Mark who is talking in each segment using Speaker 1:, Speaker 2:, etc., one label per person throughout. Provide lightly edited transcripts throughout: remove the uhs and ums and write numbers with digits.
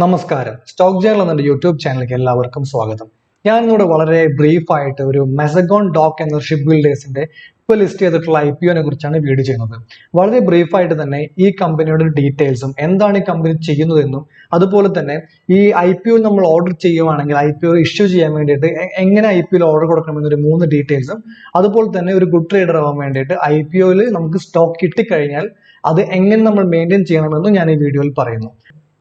Speaker 1: നമസ്കാരം. Stock journal എന്ന YouTube ചാനലിലേക്ക് എല്ലാവർക്കും സ്വാഗതം. ഞാനിവിടെ വളരെ ബ്രീഫായിട്ട് ഒരു മെസഗോൺ ഡോക്ക് എന്ന ഷിപ്പ് ബിൽഡേഴ്സിന്റെ ഇപ്പോൾ ലിസ്റ്റ് ചെയ്തിട്ടുള്ള IPO കുറിച്ചാണ് വീഡിയോ ചെയ്യുന്നത്. വളരെ ബ്രീഫായിട്ട് തന്നെ ഈ കമ്പനിയുടെ ഡീറ്റെയിൽസും എന്താണ് ഈ കമ്പനി ചെയ്യുന്നതെന്നും അതുപോലെ തന്നെ ഈ IPO നമ്മൾ ഓർഡർ ചെയ്യുവാണെങ്കിൽ IPO ഇഷ്യൂ ചെയ്യാൻ വേണ്ടിയിട്ട് എങ്ങനെ IPO ഓർഡർ കൊടുക്കണമെന്നൊരു 3 ഡീറ്റെയിൽസും അതുപോലെ തന്നെ ഒരു ഗുഡ് ട്രേഡർ ആവാൻ വേണ്ടിയിട്ട് IPOയിൽ നമുക്ക് സ്റ്റോക്ക് കിട്ടിക്കഴിഞ്ഞാൽ അത് എങ്ങനെ നമ്മൾ മെയിൻറ്റെയിൻ ചെയ്യണമെന്നും ഞാൻ ഈ വീഡിയോയിൽ പറയുന്നു.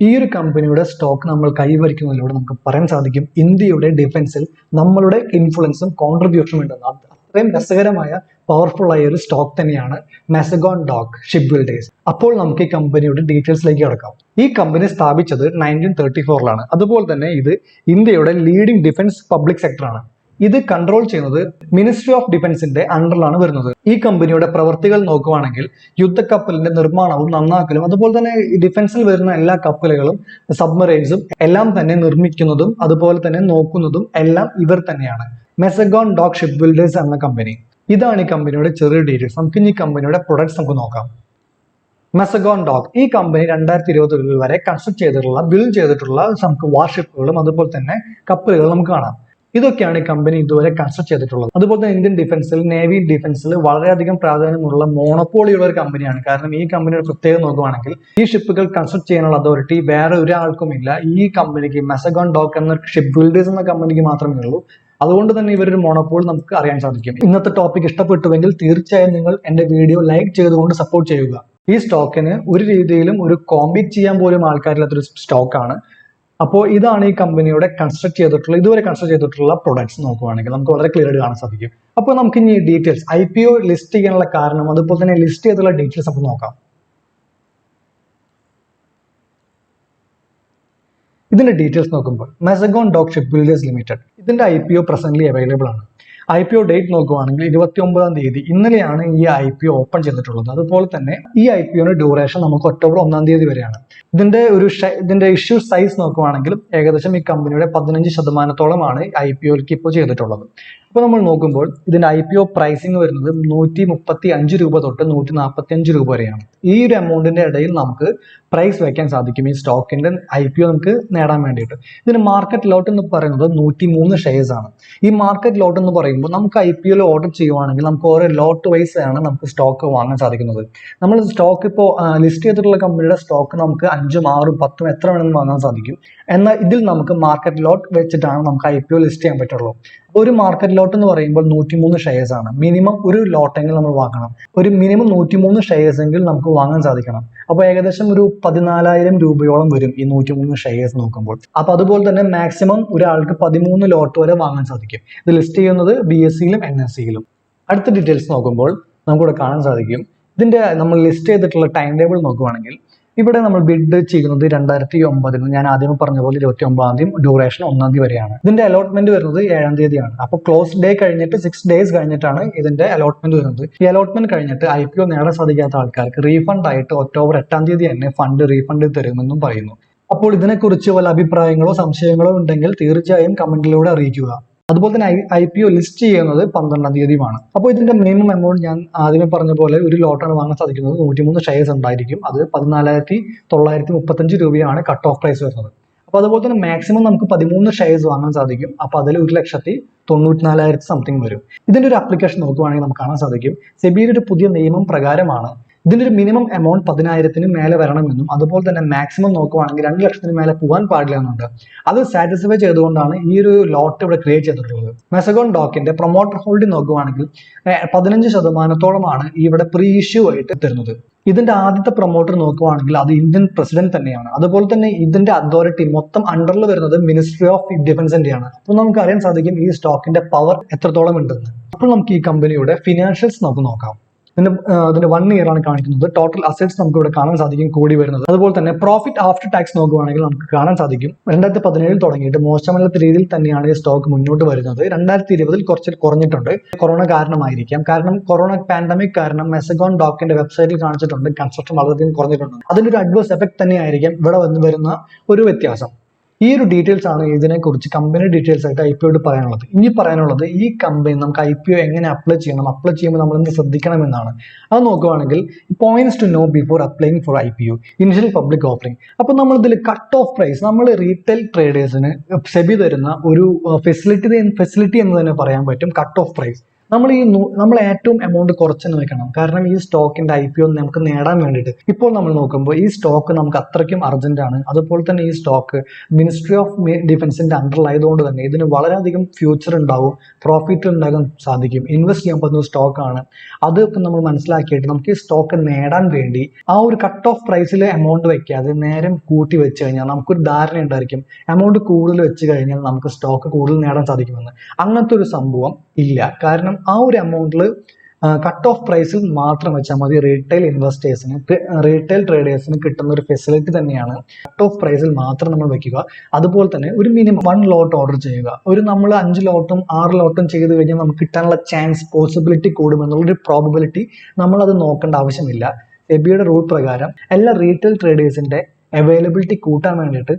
Speaker 1: ഈ ഒരു കമ്പനിയുടെ സ്റ്റോക്ക് നമ്മൾ കൈവരിക്കുന്നതിലൂടെ നമുക്ക് പറയാൻ സാധിക്കും ഇന്ത്യയുടെ ഡിഫൻസിൽ നമ്മളുടെ ഇൻഫ്ലുവൻസും കോൺട്രിബ്യൂഷനും ഉണ്ടെന്ന്. അത്രയും രസകരമായ പവർഫുൾ ആയ ഒരു സ്റ്റോക്ക് തന്നെയാണ് മെസഗോൺ ഡോക്ക് ഷിപ്പ് ബിൽഡേഴ്സ്. അപ്പോൾ നമുക്ക് ഈ കമ്പനിയുടെ ഡീറ്റെയിൽസിലേക്ക് കിടക്കാം. ഈ കമ്പനി സ്ഥാപിച്ചത് 1934 അതുപോലെ തന്നെ ഇത് ഇന്ത്യയുടെ ലീഡിംഗ് ഡിഫൻസ് പബ്ലിക് സെക്ടറാണ്. ഇത് കൺട്രോൾ ചെയ്യുന്നത് മിനിസ്ട്രി ഓഫ് ഡിഫൻസിന്റെ അണ്ടറിലാണ് വരുന്നത്. ഈ കമ്പനിയുടെ പ്രവർത്തികൾ നോക്കുകയാണെങ്കിൽ യുദ്ധക്കപ്പലിന്റെ നിർമ്മാണവും നന്നാക്കലും അതുപോലെ തന്നെ ഡിഫൻസിൽ വരുന്ന എല്ലാ കപ്പലുകളും സബ്മറൈൻസും എല്ലാം തന്നെ നിർമ്മിക്കുന്നതും അതുപോലെ തന്നെ നോക്കുന്നതും എല്ലാം ഇവർ തന്നെയാണ്. മെസഗോൺ ഡോക്ക് ഷിപ്പ് ബിൽഡേഴ്സ് എന്ന കമ്പനി. ഇതാണ് ഈ കമ്പനിയുടെ ചെറിയ ഡീറ്റെയിൽസ്. നമുക്ക് ഈ കമ്പനിയുടെ പ്രൊഡക്ട്സ് നമുക്ക് നോക്കാം. മെസഗോൺ ഡോക്ക് ഈ കമ്പനി 2020 വരെ കൺസ്ട്രക്ട് ചെയ്തിട്ടുള്ള ബിൽഡ് ചെയ്തിട്ടുള്ള നമുക്ക് വാർഷിപ്പുകളും അതുപോലെ തന്നെ കപ്പലുകളും നമുക്ക് കാണാം. ഇതൊക്കെയാണ് ഈ കമ്പനി ഇതുവരെ കൺസ്ട്രക്ട് ചെയ്തിട്ടുള്ളത്. അതുപോലെ തന്നെ ഇന്ത്യൻ ഡിഫൻസിൽ നേവി ഡിഫൻസിൽ വളരെയധികം പ്രാധാന്യമുള്ള മോണോപോളിയുള്ള ഒരു കമ്പനിയാണ്. കാരണം ഈ കമ്പനിയുടെ പ്രത്യേകത നോക്കുകയാണെങ്കിൽ ഈ ഷിപ്പുകൾ കൺസ്ട്രക്ട് ചെയ്യാനുള്ള അതോറിറ്റി വേറെ ഒരാൾക്കും ഇല്ല. ഈ കമ്പനിക്ക് മെസഗോൺ ഡോക്ക് എന്ന ഷിപ്പ് ബിൽഡേഴ്സ് എന്ന കമ്പനിക്ക് മാത്രമേ ഉള്ളൂ. അതുകൊണ്ട് തന്നെ ഇവരൊരു മോണോപോൾ നമുക്ക് അറിയാൻ സാധിക്കും. ഇന്നത്തെ ടോപ്പിക് ഇഷ്ടപ്പെട്ടുവെങ്കിൽ തീർച്ചയായും നിങ്ങൾ എന്റെ വീഡിയോ ലൈക്ക് ചെയ്തുകൊണ്ട് സപ്പോർട്ട് ചെയ്യുക. ഈ സ്റ്റോക്കിന് ഒരു രീതിയിലും ഒരു കോമ്പീറ്റ് ചെയ്യാൻ പോലും ആൾക്കാരില്ലാത്തൊരു സ്റ്റോക്കാണ്. അപ്പോൾ ഇതാണ് ഈ കമ്പനിയുടെ ഇതുവരെ കൺസ്ട്രക്ട് ചെയ്തിട്ടുള്ള പ്രൊഡക്ട്സ് നോക്കുകയാണെങ്കിൽ നമുക്ക് വളരെ ക്ലിയർ ആയിട്ട് കാണാൻ സാധിക്കും. അപ്പോൾ നമുക്ക് ഇനി ഡീറ്റെയിൽസ് IPO ലിസ്റ്റ് ചെയ്യാനുള്ള കാരണം അതുപോലെ തന്നെ ലിസ്റ്റ് ചെയ്തുള്ള ഡീറ്റെയിൽസ് നമുക്ക് നോക്കാം. ഇതിന്റെ ഡീറ്റെയിൽസ് നോക്കുമ്പോൾ Mazagon dock ship builders limited ഇതിന്റെ IPO പ്രസന്റ്ലി അവൈലബിൾ ആണ്. IPO ഡേറ്റ് നോക്കുകയാണെങ്കിൽ 29 തീയതി ഇന്നലെയാണ് ഈ IPO ഓപ്പൺ ചെയ്തിട്ടുള്ളത്. അതുപോലെ തന്നെ ഈ IPOയുടെ ഡ്യൂറേഷൻ നമുക്ക് ഒക്ടോബർ 1 വരെയാണ്. ഇതിന്റെ ഇഷ്യൂ സൈസ് നോക്കുകയാണെങ്കിൽ ഏകദേശം ഈ കമ്പനിയുടെ 15% IPOയിലേക്ക് ഇപ്പോൾ ചെയ്തിട്ടുള്ളത്. അപ്പോൾ നമ്മൾ നോക്കുമ്പോൾ ഇതിന്റെ IPO പ്രൈസിങ് വരുന്നത് 135 രൂപ തൊട്ട് 145 രൂപ വരെയാണ്. ഈ ഒരു എമൗണ്ടിന്റെ ഇടയിൽ നമുക്ക് പ്രൈസ് വെക്കാൻ സാധിക്കും ഈ സ്റ്റോക്കിന്റെ IPO നമുക്ക് നേടാൻ വേണ്ടിയിട്ട്. ഇതിന് മാർക്കറ്റ് ലോട്ട് എന്ന് പറയുന്നത് 103 ഷെയർസ് ആണ്. ഈ മാർക്കറ്റ് ലോട്ട് എന്ന് പറയുമ്പോൾ നമുക്ക് IPOയിൽ ഓർഡർ ചെയ്യുവാണെങ്കിൽ നമുക്ക് ഓരോ ലോട്ട് വൈസ് ആണ് നമുക്ക് സ്റ്റോക്ക് വാങ്ങാൻ സാധിക്കുന്നത്. നമ്മൾ സ്റ്റോക്ക് ഇപ്പോൾ ലിസ്റ്റ് ചെയ്തിട്ടുള്ള കമ്പനിയുടെ സ്റ്റോക്ക് നമുക്ക് 5ഉം 6ഉം 10ഉം എത്ര വേണമെങ്കിലും വാങ്ങാൻ സാധിക്കും. എന്നാൽ ഇതിൽ നമുക്ക് മാർക്കറ്റ് ലോട്ട് വെച്ചിട്ടാണ് നമുക്ക് IPO ലിസ്റ്റ് ചെയ്യാൻ പറ്റുള്ളൂ. ഒരു മാർക്കറ്റ് ലോട്ട് എന്ന് പറയുമ്പോൾ 103 ഷെയർസ് ആണ്. മിനിമം ഒരു ലോട്ടെങ്കിൽ നമ്മൾ വാങ്ങണം. ഒരു മിനിമം 103 ഷെയർസ് എങ്കിൽ നമുക്ക് വാങ്ങാൻ സാധിക്കണം. അപ്പോൾ ഏകദേശം ഒരു 14,000 രൂപയോളം വരും ഈ 103 ഷെയർസ് നോക്കുമ്പോൾ. അപ്പൊ അതുപോലെ തന്നെ മാക്സിമം ഒരാൾക്ക് 13 ലോട്ട് വരെ വാങ്ങാൻ സാധിക്കും. ഇത് ലിസ്റ്റ് ചെയ്യുന്നത് BSEയിലും NSEയിലും. അടുത്ത ഡീറ്റെയിൽസ് നോക്കുമ്പോൾ നമുക്കിവിടെ കാണാൻ സാധിക്കും. ഇതിന്റെ നമ്മൾ ലിസ്റ്റ് ചെയ്തിട്ടുള്ള ടൈം ടേബിൾ നോക്കുകയാണെങ്കിൽ ഇവിടെ നമ്മൾ ബിഡ് ചെയ്യുന്നത് 2009 ഞാൻ ആദ്യം പറഞ്ഞ പോലെ 29 തീയതി ഡ്യൂറേഷൻ 1 തീയതി വരെയാണ്. ഇതിന്റെ അലോട്ട്മെന്റ് വരുന്നത് 7 തീയതിയാണ്. അപ്പോൾ ക്ലോസ് ഡേ കഴിഞ്ഞിട്ട് 6 ഡേയ്സ് കഴിഞ്ഞിട്ടാണ് ഇതിന്റെ അലോട്ട്മെന്റ് വരുന്നത്. ഈ അലോട്ട്മെന്റ് കഴിഞ്ഞിട്ട് IPO നേടാൻ സാധിക്കാത്ത ആൾക്കാർക്ക് റീഫണ്ട് ആയിട്ട് ഒക്ടോബർ 8 തീയതി തന്നെ ഫണ്ട് റീഫണ്ട് തരുമെന്നും പറയുന്നു. അപ്പോൾ ഇതിനെക്കുറിച്ച് വല്ല അഭിപ്രായങ്ങളോ സംശയങ്ങളോ ഉണ്ടെങ്കിൽ തീർച്ചയായും കമന്റിലൂടെ അറിയിക്കുക. അതുപോലെ തന്നെ IPO ലിസ്റ്റ് ചെയ്യുന്നത് 12 തീയതിയുമാണ്. അപ്പോൾ ഇതിന്റെ മിനിമം എമൗണ്ട് ഞാൻ ആദ്യമേ പറഞ്ഞ പോലെ ഒരു ലോട്ടാണ് വാങ്ങാൻ സാധിക്കുന്നത്. 103 ഷെയർസ് ഉണ്ടായിരിക്കും. അത് 14,935 രൂപയാണ് കട്ട് ഓഫ് പ്രൈസ് വരുന്നത്. അപ്പോൾ അതുപോലെ തന്നെ മാക്സിമം നമുക്ക് 13 ഷെയർസ് വാങ്ങാൻ സാധിക്കും. അപ്പോൾ അതിൽ 1,94,000 സംതിങ് വരും. ഇതിന്റെ ഒരു ആപ്ലിക്കേഷൻ നോക്കുകയാണെങ്കിൽ നമുക്ക് കാണാൻ സാധിക്കും സെബിയുടെ ഒരു പുതിയ നിയമം പ്രകാരമാണ് ഇതിന്റെ ഒരു മിനിമം എമൗണ്ട് 10,000 മേലെ വരണമെന്നും അതുപോലെ തന്നെ മാക്സിമം നോക്കുകയാണെങ്കിൽ 2 ലക്ഷത്തിന് മേലെ പോകാൻ പാടില്ല എന്നുണ്ട്. അത് സാറ്റിസ്ഫൈ ചെയ്തുകൊണ്ടാണ് ഈ ഒരു ലോട്ട് ഇവിടെ ക്രിയേറ്റ് ചെയ്തിട്ടുള്ളത്. മെസഗോൺ ഡോക്കിന്റെ പ്രൊമോട്ടർ ഹോൾഡിംഗ് നോക്കുകയാണെങ്കിൽ 15%-ഓളമാണ് ഇവിടെ പ്രീ ഇഷ്യൂ ആയിട്ട് തരുന്നത്. ഇതിന്റെ ആദ്യത്തെ പ്രൊമോട്ടർ നോക്കുകയാണെങ്കിൽ അത് ഇന്ത്യൻ പ്രസിഡന്റ് തന്നെയാണ്. അതുപോലെ തന്നെ ഇതിന്റെ അതോറിറ്റി മൊത്തം അണ്ടറിൽ വരുന്നത് മിനിസ്ട്രി ഓഫ് ഡിഫൻസിന്റെയാണ്. അപ്പോൾ നമുക്ക് അറിയാൻ സാധിക്കും ഈ സ്റ്റോക്കിന്റെ പവർ എത്രത്തോളം ഉണ്ടെന്ന്. അപ്പോൾ നമുക്ക് ഈ കമ്പനിയുടെ ഫിനാൻഷ്യൽസ് നമുക്ക് നോക്കാം. ഇതിന്റെ 1 ഇയർ ആണ് കാണിക്കുന്നത്. ടോട്ടൽ അസറ്റ്സ് നമുക്ക് ഇവിടെ കാണാൻ സാധിക്കും കൂടി വരുന്നത്. അതുപോലെ തന്നെ പ്രോഫിറ്റ് ആഫ്റ്റർ ടാക്സ് നോക്കുകയാണെങ്കിൽ നമുക്ക് കാണാൻ സാധിക്കും 2017 തുടങ്ങിയിട്ട് മോശമല്ലാത്ത രീതിയിൽ തന്നെയാണ് ഈ സ്റ്റോക്ക് മുന്നോട്ട് വരുന്നത്. 2020 കുറച്ച് കുറഞ്ഞിട്ടുണ്ട്. കൊറോണ കാരണമായിരിക്കാം. കാരണം കൊറോണ പാൻഡമിക് കാരണം മെസഗോൺ ഡോക്കിന്റെ വെബ്സൈറ്റിൽ കാണിച്ചിട്ടുണ്ട് കൺസ്ട്രക്ഷൻ വളരെയധികം കുറഞ്ഞിട്ടുണ്ട്. അതിന്റെ ഒരു അഡ്വേഴ്സ് എഫക്ട് തന്നെയായിരിക്കാം ഇവിടെ വരുന്ന ഒരു വ്യത്യാസം. ഈ ഒരു ഡീറ്റെയിൽസ് ആണ് ഇതിനെക്കുറിച്ച് കമ്പനി ഡീറ്റെയിൽസ് ആയിട്ട് IPO പറയാനുള്ളത്. ഇനി പറയാനുള്ളത് ഈ കമ്പനി നമുക്ക് IPO എങ്ങനെ അപ്ലൈ ചെയ്യണം, അപ്ലൈ ചെയ്യുമ്പോൾ നമ്മൾ എന്ത് ശ്രദ്ധിക്കണമെന്നാണ്. അത് നോക്കുകയാണെങ്കിൽ points to know before applying for IPO initial public offering. അപ്പോൾ നമ്മൾ ഇതിൽ കട്ട് ഓഫ് പ്രൈസ്, നമ്മൾ റീറ്റെയിൽ ട്രേഡേഴ്സിന് സെബി തരുന്ന ഒരു ഫെസിലിറ്റി എന്ന് തന്നെ പറയാൻ പറ്റും കട്ട് ഓഫ് പ്രൈസ്. നമ്മൾ ഏറ്റവും എമൗണ്ട് കുറച്ച് വെക്കണം. കാരണം ഈ സ്റ്റോക്കിന്റെ IPO നമുക്ക് നേടാൻ വേണ്ടിയിട്ട് ഇപ്പോൾ നമ്മൾ നോക്കുമ്പോൾ ഈ സ്റ്റോക്ക് നമുക്ക് അത്രയ്ക്കും അർജന്റ് ആണ്. അതുപോലെ തന്നെ ഈ സ്റ്റോക്ക് മിനിസ്ട്രി ഓഫ് ഡിഫൻസിന്റെ അണ്ടറിലായതുകൊണ്ട് തന്നെ ഇതിന് വളരെയധികം ഫ്യൂച്ചർ ഉണ്ടാവും, പ്രോഫിറ്റ് ഉണ്ടാകാൻ സാധിക്കും, ഇൻവെസ്റ്റ് ചെയ്യാൻ പറ്റുന്ന സ്റ്റോക്കാണ്. അത് ഇപ്പം നമ്മൾ മനസ്സിലാക്കിയിട്ട് നമുക്ക് ഈ സ്റ്റോക്ക് നേടാൻ വേണ്ടി ആ ഒരു കട്ട് ഓഫ് പ്രൈസിൽ എമൗണ്ട് വെക്കാതെ നേരം കൂട്ടി വെച്ച് കഴിഞ്ഞാൽ നമുക്കൊരു ധാരണ ഉണ്ടായിരിക്കും എമൗണ്ട് കൂടുതൽ വെച്ച് കഴിഞ്ഞാൽ നമുക്ക് സ്റ്റോക്ക് കൂടുതൽ നേടാൻ സാധിക്കുമെന്ന്. അങ്ങനത്തെ ഒരു സംഭവം ഇല്ല. കാരണം ആ ഒരു എമൗണ്ടിൽ കട്ട് ഓഫ് പ്രൈസിൽ മാത്രം വെച്ചാൽ മതി. റീറ്റെയിൽ ഇൻവെസ്റ്റേഴ്സിന്, റീറ്റെയിൽ ട്രേഡേഴ്സിന് കിട്ടുന്ന ഒരു ഫെസിലിറ്റി തന്നെയാണ് കട്ട് ഓഫ് പ്രൈസിൽ മാത്രം നമ്മൾ വെക്കുക. അതുപോലെ തന്നെ ഒരു മിനിമം 1 ലോട്ട് ഓർഡർ ചെയ്യുക. നമ്മൾ 5 ലോട്ടും 6 ലോട്ടും ചെയ്ത് കഴിഞ്ഞാൽ നമുക്ക് കിട്ടാനുള്ള പോസിബിലിറ്റി കൂടുമെന്നുള്ളൊരു പ്രോബബിലിറ്റി നമ്മളത് നോക്കേണ്ട ആവശ്യമില്ല. സെബിയുടെ റൂൾ പ്രകാരം എല്ലാ റീറ്റെയിൽ ട്രേഡേഴ്സിന്റെ അവൈലബിലിറ്റി കൂട്ടാൻ വേണ്ടിയിട്ട്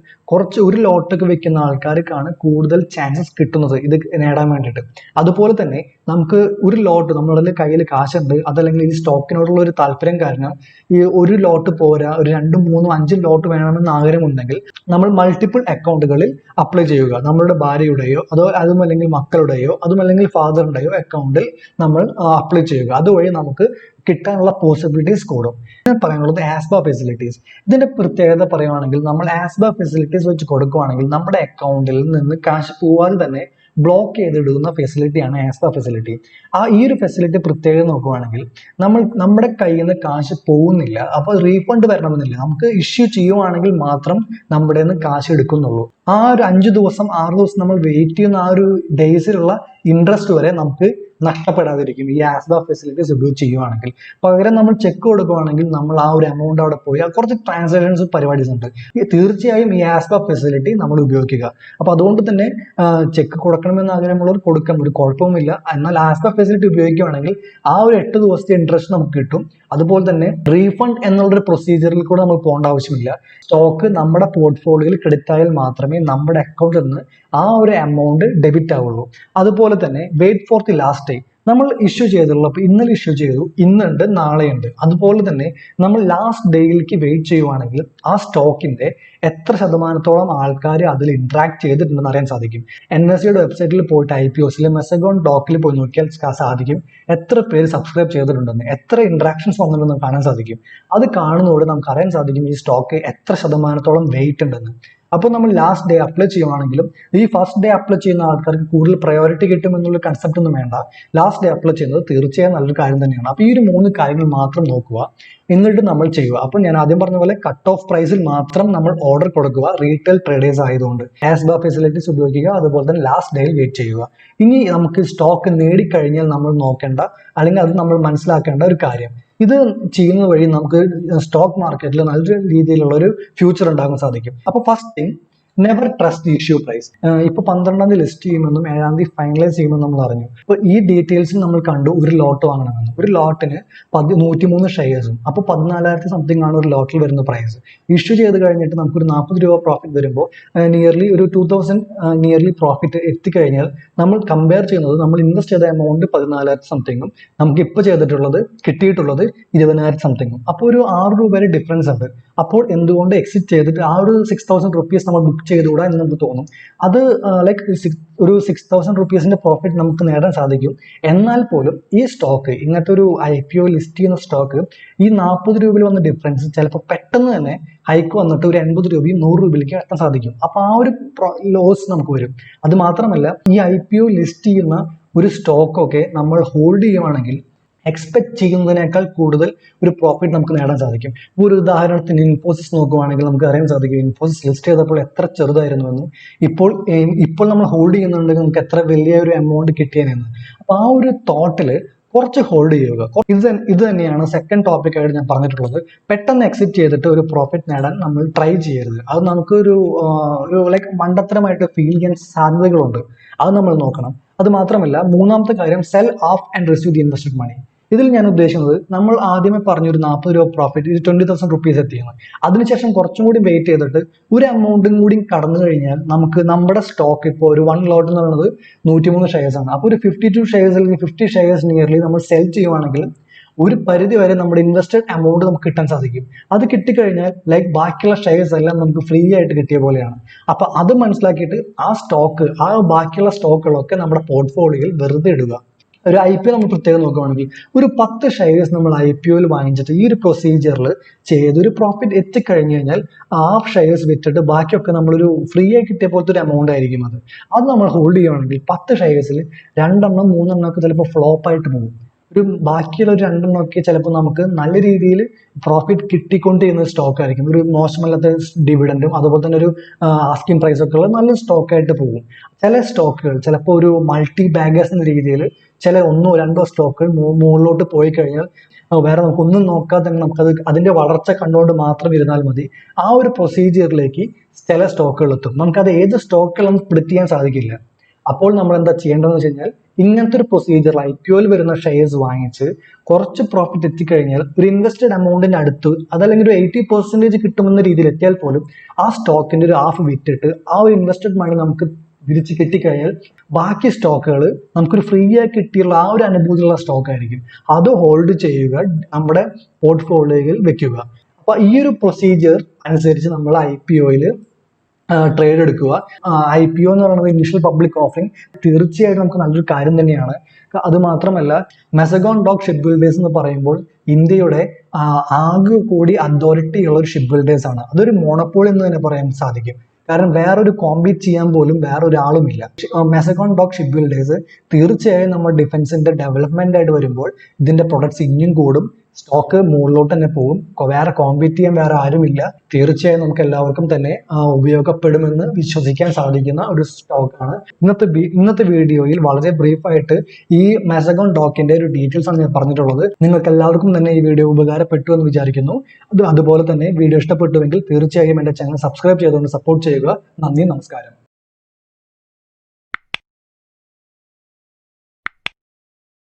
Speaker 1: ഒരു ലോട്ടൊക്കെ വെക്കുന്ന ആൾക്കാർക്കാണ് കൂടുതൽ ചാൻസസ് കിട്ടുന്നത് ഇത് നേടാൻ വേണ്ടിയിട്ട്. അതുപോലെ തന്നെ നമുക്ക് ഒരു ലോട്ട്, നമ്മളുടെ കയ്യിൽ കാശുണ്ട്, അതല്ലെങ്കിൽ ഈ സ്റ്റോക്കിനോടുള്ള ഒരു താല്പര്യം കാരണം ഈ ഒരു ലോട്ട് പോരാ, ഒരു 2, 3, 5 ലോട്ട് വേണമെന്ന് ആഗ്രഹമുണ്ടെങ്കിൽ നമ്മൾ മൾട്ടിപ്പിൾ അക്കൗണ്ടുകളിൽ അപ്ലൈ ചെയ്യുക. നമ്മളുടെ ഭാര്യയുടെയോ അതുമല്ലെങ്കിൽ മക്കളുടെയോ അതുമല്ലെങ്കിൽ ഫാദറിന്റെയോ അക്കൗണ്ടിൽ നമ്മൾ അപ്ലൈ ചെയ്യുക. അതുവഴി നമുക്ക് കിട്ടാനുള്ള പോസിബിലിറ്റീസ് കൂടും. പറയാനുള്ളത് ആസ്ബ ഫെസിലിറ്റീസ്. ഇതിന്റെ പ്രത്യേകത പറയുവാണെങ്കിൽ നമ്മൾ ആസ്ബ ഫെസിലിറ്റീസ് വെച്ച് കൊടുക്കുകയാണെങ്കിൽ നമ്മുടെ അക്കൗണ്ടിൽ നിന്ന് കാശ് പോവാതെ തന്നെ ബ്ലോക്ക് ചെയ്തിടുന്ന ഫെസിലിറ്റിയാണ് ആസ്ബ ഫെസിലിറ്റി. ഈ ഒരു ഫെസിലിറ്റി പ്രത്യേകത നോക്കുകയാണെങ്കിൽ നമ്മുടെ കയ്യിൽ നിന്ന് കാശ് പോകുന്നില്ല, അപ്പോൾ റീഫണ്ട് വരണമെന്നില്ല. നമുക്ക് ഇഷ്യൂ ചെയ്യുവാണെങ്കിൽ മാത്രം നമ്മുടെ നിന്ന് കാശ് എടുക്കുന്നുള്ളൂ. ആ ഒരു 5 ദിവസം 6 ദിവസം നമ്മൾ വെയിറ്റ് ചെയ്യുന്ന ആ ഒരു ഡേയ്സിലുള്ള ഇൻട്രസ്റ്റ് വരെ നമുക്ക് നഷ്ടപ്പെടാതിരിക്കും ഈ ആസ്ബ ഫെസിലിറ്റീസ് ഉപയോഗിച്ച് ചെയ്യുവാണെങ്കിൽ. പകരം നമ്മൾ ചെക്ക് കൊടുക്കുകയാണെങ്കിൽ നമ്മൾ ആ ഒരു എമൗണ്ട് അവിടെ പോയി കുറച്ച് ട്രാൻസാക്ഷൻസ് പരിപാടീസ് ഉണ്ട്. തീർച്ചയായും ഈ ആസ്ബ ഫെസിലിറ്റി നമ്മൾ ഉപയോഗിക്കുക. അപ്പൊ അതുകൊണ്ട് തന്നെ ചെക്ക് കൊടുക്കണമെന്ന് ആഗ്രഹമുള്ളവർ കൊടുക്കാം, ഒരു കുഴപ്പവുമില്ല. എന്നാൽ ആസ്ബ ഫെസിലിറ്റി ഉപയോഗിക്കുകയാണെങ്കിൽ ആ ഒരു 8 ദിവസത്തെ ഇൻട്രസ്റ്റ് നമുക്ക് കിട്ടും. അതുപോലെ തന്നെ റീഫണ്ട് എന്നുള്ളൊരു പ്രൊസീജിയറിൽ കൂടെ നമ്മൾ പോകേണ്ട ആവശ്യമില്ല. സ്റ്റോക്ക് നമ്മുടെ പോർട്ട്ഫോളിയോയിൽ ക്രെഡിറ്റ് ആയാൽ മാത്രമേ നമ്മുടെ അക്കൗണ്ടിൽ നിന്ന് ആ ഒരു എമൗണ്ട് ഡെബിറ്റ് ആവുള്ളൂ. അതുപോലെ തന്നെ wait for the last day. നമ്മൾ ഇഷ്യൂ ചെയ്തുള്ളൂ, അപ്പോൾ ഇന്നലെ ഇഷ്യൂ ചെയ്തു, ഇന്നുണ്ട്, നാളെയുണ്ട്. അതുപോലെ തന്നെ നമ്മൾ ലാസ്റ്റ് ഡേയിലേക്ക് വെയിറ്റ് ചെയ്യുവാണെങ്കിൽ ആ സ്റ്റോക്കിന്റെ എത്ര ശതമാനത്തോളം ആൾക്കാർ അതിൽ ഇന്ററാക്ട് ചെയ്തിട്ടുണ്ടെന്ന് അറിയാൻ സാധിക്കും. NSEയുടെ വെബ്സൈറ്റിൽ പോയിട്ട് IPOസിലെ മെസഗോൺ ഡോക്കിൽ പോയി നോക്കിയാൽ സാധിക്കും എത്ര പേര് സബ്സ്ക്രൈബ് ചെയ്തിട്ടുണ്ടെന്ന്, എത്ര ഇന്ററാക്ഷൻസ് വന്നിട്ടുണ്ടെന്ന് കാണാൻ സാധിക്കും. അത് കാണുന്നതോടെ നമുക്ക് അറിയാൻ സാധിക്കും ഈ സ്റ്റോക്ക് എത്ര ശതമാനത്തോളം വെയിറ്റ് ഉണ്ടെന്ന്. അപ്പോൾ നമ്മൾ ലാസ്റ്റ് ഡേ അപ്ലൈ ചെയ്യുവാണെങ്കിലും ഈ ഫസ്റ്റ് ഡേ അപ്ലൈ ചെയ്യുന്ന ആൾക്കാർക്ക് കൂടുതൽ പ്രയോറിറ്റി കിട്ടും എന്നുള്ള കൺസെപ്റ്റ് ഒന്നും വേണ്ട. ലാസ്റ്റ് ഡേ അപ്ലൈ ചെയ്യുന്നത് തീർച്ചയായും നല്ലൊരു കാര്യം തന്നെയാണ്. അപ്പോൾ ഈ ഒരു 3 കാര്യങ്ങൾ മാത്രം നോക്കുക, എന്നിട്ട് നമ്മൾ ചെയ്യുക. അപ്പോൾ ഞാൻ ആദ്യം പറഞ്ഞ പോലെ കട്ട് ഓഫ് പ്രൈസിൽ മാത്രം നമ്മൾ ഓർഡർ കൊടുക്കുക, റീറ്റെയിൽ ട്രേഡേഴ്സ് ആയതുകൊണ്ട്. ആസ്ബ ഫെസിലിറ്റീസ് ഉപയോഗിക്കുക, അതുപോലെ തന്നെ ലാസ്റ്റ് ഡേയിൽ വെയിറ്റ് ചെയ്യുക. ഇനി നമുക്ക് സ്റ്റോക്ക് നേടിക്കഴിഞ്ഞാൽ നമ്മൾ നോക്കേണ്ട, അല്ലെങ്കിൽ അത് നമ്മൾ മനസ്സിലാക്കേണ്ട ഒരു കാര്യം, ഇത് ചെയ്യുന്നത് വഴി നമുക്ക് സ്റ്റോക്ക് മാർക്കറ്റിൽ നല്ല രീതിയിലുള്ള ഒരു ഫ്യൂച്ചർ ഉണ്ടാകാൻ സാധിക്കും. അപ്പോൾ first thing, never trust issue price. ഇപ്പൊ 12-ാം തീയതി ലിസ്റ്റ് ചെയ്യുമെന്നും 7-ാം തീയതി ഫൈനലൈസ് ചെയ്യുമെന്നും നമ്മൾ അറിഞ്ഞു. ഇപ്പൊ ഈ ഡീറ്റെയിൽസിൽ നമ്മൾ കണ്ടു ഒരു ലോട്ട് വാങ്ങണമെന്ന്. ഒരു ലോട്ടിന് 103 ഷെയർസും, അപ്പോൾ 14,000 സംതിങ് ആണ് ഒരു ലോട്ടിൽ വരുന്ന പ്രൈസ്. ഇഷ്യൂ ചെയ്ത് കഴിഞ്ഞിട്ട് നമുക്കൊരു 40 രൂപ പ്രോഫിറ്റ് വരുമ്പോൾ നിയർലി ഒരു 2000 നിയർലി പ്രോഫിറ്റ് എത്തിക്കഴിഞ്ഞാൽ നമ്മൾ കമ്പയർ ചെയ്യുന്നത് നമ്മൾ ഇൻവെസ്റ്റ് ചെയ്ത എമൗണ്ട് 14,000 സംതിങ്ങും നമുക്ക് ഇപ്പോൾ കിട്ടിയിട്ടുള്ളത് 20,000 സംതിങ്ങും. അപ്പോൾ ഒരു 6 രൂപയുടെ ഡിഫറൻസ് ഉണ്ട്. അപ്പോൾ എന്തുകൊണ്ട് എക്സിറ്റ് ചെയ്തിട്ട് ആ ഒരു 6,000 റുപ്പീസ് നമ്മൾ ബുക്ക് ചെയ്തുകൂടാ എന്ന് നമുക്ക് തോന്നും. അത് ഒരു 6,000 റുപ്പീസിന്റെ പ്രോഫിറ്റ് നമുക്ക് നേടാൻ സാധിക്കും. എന്നാൽ പോലും ഈ സ്റ്റോക്ക്, ഇങ്ങനത്തെ ഒരു IPO ലിസ്റ്റ് ചെയ്യുന്ന സ്റ്റോക്ക്, ഈ 40 രൂപയിൽ വന്ന ഡിഫറൻസ് ചിലപ്പോൾ പെട്ടെന്ന് തന്നെ ഹൈക്ക് വന്നിട്ട് ഒരു 80 രൂപയും 100 രൂപയിലേക്ക് എത്താൻ സാധിക്കും. അപ്പോൾ ആ ഒരു ലോസ് നമുക്ക് വരും. അത് മാത്രമല്ല, ഈ IPO ലിസ്റ്റ് ചെയ്യുന്ന ഒരു സ്റ്റോക്കൊക്കെ നമ്മൾ ഹോൾഡ് ചെയ്യുവാണെങ്കിൽ എക്സ്പെക്ട് ചെയ്യുന്നതിനേക്കാൾ കൂടുതൽ ഒരു പ്രോഫിറ്റ് നമുക്ക് നേടാൻ സാധിക്കും. ഒരു ഉദാഹരണത്തിന് ഇൻഫോസിസ് നോക്കുവാണെങ്കിൽ നമുക്ക് അറിയാൻ സാധിക്കും ഇൻഫോസിസ് ലിസ്റ്റ് ചെയ്തപ്പോൾ എത്ര ചെറുതായിരുന്നുവെന്നും ഇപ്പോൾ നമ്മൾ ഹോൾഡ് ചെയ്യുന്നുണ്ടെങ്കിൽ നമുക്ക് എത്ര വലിയ ഒരു എമൗണ്ട് കിട്ടിയെന്ന്. അപ്പോൾ ആ ഒരു തോട്ടിൽ കുറച്ച് ഹോൾഡ് ചെയ്യുക. ഇത് തന്നെയാണ് സെക്കൻഡ് ടോപ്പിക്കായിട്ട് ഞാൻ പറഞ്ഞിട്ടുള്ളത്. പെട്ടെന്ന് എക്സിറ്റ് ചെയ്തിട്ട് ഒരു പ്രോഫിറ്റ് നേടാൻ നമ്മൾ ട്രൈ ചെയ്യരുത്. അത് നമുക്കൊരു മണ്ടത്തരമായിട്ട് ഫീൽ ചെയ്യാൻ സാധ്യതകളുണ്ട്. അത് നമ്മൾ നോക്കണം. അത് മാത്രമല്ല, 3-ാമത്തെ കാര്യം, sell off and receive the invested money. ഇതിൽ ഞാൻ ഉദ്ദേശിക്കുന്നത് നമ്മൾ ആദ്യമേ പറഞ്ഞൊരു 40 രൂപ പ്രോഫിറ്റ് ഇത് 20,000 റുപ്പീസ് എത്തിയാണ്. അതിനുശേഷം കുറച്ചും കൂടി വെയിറ്റ് ചെയ്തിട്ട് ഒരു എമൗണ്ടും കൂടി കടന്നു കഴിഞ്ഞാൽ നമുക്ക് നമ്മുടെ സ്റ്റോക്ക് ഇപ്പോൾ ഒരു 1 ലോട്ട് എന്ന് പറയുന്നത് 103 ഷെയർസ് ആണ്. അപ്പോൾ ഒരു 52 ഷെയർസ് അല്ലെങ്കിൽ 50 ഷെയർസ് നിയർലി നമ്മൾ സെൽ ചെയ്യുവാണെങ്കിൽ ഒരു പരിധി വരെ നമ്മുടെ ഇൻവെസ്റ്റഡ് എമൗണ്ട് നമുക്ക് കിട്ടാൻ സാധിക്കും. അത് കിട്ടിക്കഴിഞ്ഞാൽ ലൈക്ക് ബാക്കിയുള്ള ഷെയർസ് എല്ലാം നമുക്ക് ഫ്രീ ആയിട്ട് കിട്ടിയ പോലെയാണ്. അപ്പൊ അത് മനസ്സിലാക്കിയിട്ട് ആ ബാക്കിയുള്ള സ്റ്റോക്കുകളൊക്കെ നമ്മുടെ പോർട്ട്ഫോളിയോയിൽ വെറുതെ ഇടുക. ഒരു IPO നമ്മൾ പ്രത്യേകം നോക്കുകയാണെങ്കിൽ ഒരു 10 ഷെയർസ് നമ്മൾ IPOയിൽ വാങ്ങിച്ചിട്ട് ഈ ഒരു പ്രൊസീജിയറിൽ ചെയ്ത് ഒരു പ്രോഫിറ്റ് എത്തിക്കഴിഞ്ഞു കഴിഞ്ഞാൽ ആ ഷെയർസ് വിറ്റിട്ട് ബാക്കിയൊക്കെ നമ്മളൊരു ഫ്രീ ആയി കിട്ടിയ പോലത്തെ ഒരു എമൗണ്ട് ആയിരിക്കും. അത് നമ്മൾ ഹോൾഡ് ചെയ്യുകയാണെങ്കിൽ 10 ഷെയർസിൽ 2 3 ഒക്കെ ചിലപ്പോൾ ഫ്ലോപ്പ് ആയിട്ട് പോകും. ബാക്കിയുള്ള ഒരു 2 ചിലപ്പോൾ നമുക്ക് നല്ല രീതിയിൽ പ്രോഫിറ്റ് കിട്ടിക്കൊണ്ടിരുന്ന സ്റ്റോക്ക് ആയിരിക്കും. ഒരു മോശമല്ലാത്ത ഡിവിഡൻഡും അതുപോലെ തന്നെ ഒരു ആസ്കിംഗ് പ്രൈസ് ഒക്കെ ഉള്ള നല്ല സ്റ്റോക്കായിട്ട് പോകും. ചില സ്റ്റോക്കുകൾ ചിലപ്പോൾ ഒരു മൾട്ടി ബാഗേഴ്സ് എന്ന രീതിയിൽ ചില 1 2 സ്റ്റോക്കുകൾ മുകളിലോട്ട് പോയി കഴിഞ്ഞാൽ വേറെ നമുക്കൊന്നും നോക്കാതെ തന്നെ നമുക്കത് അതിന്റെ വളർച്ച കണ്ടുകൊണ്ട് മാത്രം ഇരുന്നാൽ മതി. ആ ഒരു പ്രൊസീജിയറിലേക്ക് ചില സ്റ്റോക്കുകൾ എത്തും. നമുക്കത് ഏത് സ്റ്റോക്കുകളൊന്നും സ്പ്ലിറ്റ് ചെയ്യാൻ സാധിക്കില്ല. അപ്പോൾ നമ്മൾ എന്താ ചെയ്യേണ്ടതെന്ന് വെച്ച് കഴിഞ്ഞാൽ ഇങ്ങനത്തെ ഒരു പ്രൊസീജിയർ IPOയിൽ വരുന്ന ഷെയർസ് വാങ്ങിച്ച് കുറച്ച് പ്രോഫിറ്റ് എത്തിക്കഴിഞ്ഞാൽ ഒരു ഇൻവെസ്റ്റഡ് എമൗണ്ടിന് അടുത്ത് അതല്ലെങ്കിൽ ഒരു 80% കിട്ടുമെന്ന രീതിയിൽ എത്തിയാൽ പോലും ആ സ്റ്റോക്കിന്റെ ഒരു ഹാഫ് വിറ്റിട്ട് ആ ഒരു ഇൻവെസ്റ്റഡ് മണി നമുക്ക് തിരിച്ച് കിട്ടിക്കഴിഞ്ഞാൽ ബാക്കി സ്റ്റോക്കുകൾ നമുക്കൊരു ഫ്രീ ആയി കിട്ടിയുള്ള ആ ഒരു അനുഭൂതിയുള്ള സ്റ്റോക്ക് ആയിരിക്കും. അത് ഹോൾഡ് ചെയ്യുക, നമ്മുടെ പോർട്ട്ഫോളിയോയിൽ വെക്കുക. അപ്പൊ ഈ ഒരു പ്രൊസീജിയർ അനുസരിച്ച് നമ്മൾ IPOയിൽ ട്രേഡ് എടുക്കുക. IPO എന്ന് പറയുന്നത് ഇനിഷ്യൽ പബ്ലിക് ഓഫറിംഗ് തീർച്ചയായിട്ടും നമുക്ക് നല്ലൊരു കാര്യം തന്നെയാണ്. അത് മാത്രമല്ല മെസഗോൺ ഡോക്ക് ഷിപ്പ് ബിൽഡേഴ്സ് എന്ന് പറയുമ്പോൾ ഇന്ത്യയുടെ ആകെ കൂടി അതോറിറ്റി ഉള്ള ഒരു ഷിപ്പ് ബിൽഡേഴ്സ് ആണ്. അതൊരു മോണോപോളി എന്ന് തന്നെ പറയാൻ സാധിക്കും. കാരണം വേറൊരു കോമ്പീറ്റ് ചെയ്യാൻ പോലും വേറൊരാളുമില്ല. മെസഗോൺ ഡോക്ക് ഷിപ്പ് ബിൽഡേഴ്സ് തീർച്ചയായും നമ്മുടെ ഡിഫൻസിന്റെ ഡെവലപ്മെന്റ് ആയിട്ട് വരുമ്പോൾ ഇതിന്റെ പ്രൊഡക്ട്സ് ഇനിയും കൂടും, സ്റ്റോക്ക് മുകളിലോട്ട് തന്നെ പോകും, വേറെ കോമ്പീറ്റ് ചെയ്യാൻ വേറെ ആരുമില്ല. തീർച്ചയായും നമുക്ക് എല്ലാവർക്കും തന്നെ ഉപയോഗപ്പെടുമെന്ന് വിശ്വസിക്കാൻ സാധിക്കുന്ന ഒരു സ്റ്റോക്കാണ്. ഇന്നത്തെ വീഡിയോയിൽ വളരെ ബ്രീഫായിട്ട് ഈ മെസഗോൺ ഡോക്കിന്റെ ഒരു ഡീറ്റെയിൽസ് ആണ് ഞാൻ പറഞ്ഞിട്ടുള്ളത്. നിങ്ങൾക്ക് എല്ലാവർക്കും തന്നെ ഈ വീഡിയോ ഉപകാരപ്പെട്ടു എന്ന് വിചാരിക്കുന്നു. അതുപോലെ തന്നെ വീഡിയോ ഇഷ്ടപ്പെട്ടുവെങ്കിൽ തീർച്ചയായും എന്റെ ചാനൽ സബ്സ്ക്രൈബ് ചെയ്തുകൊണ്ട് സപ്പോർട്ട് ചെയ്യുക. നന്ദി, നമസ്കാരം.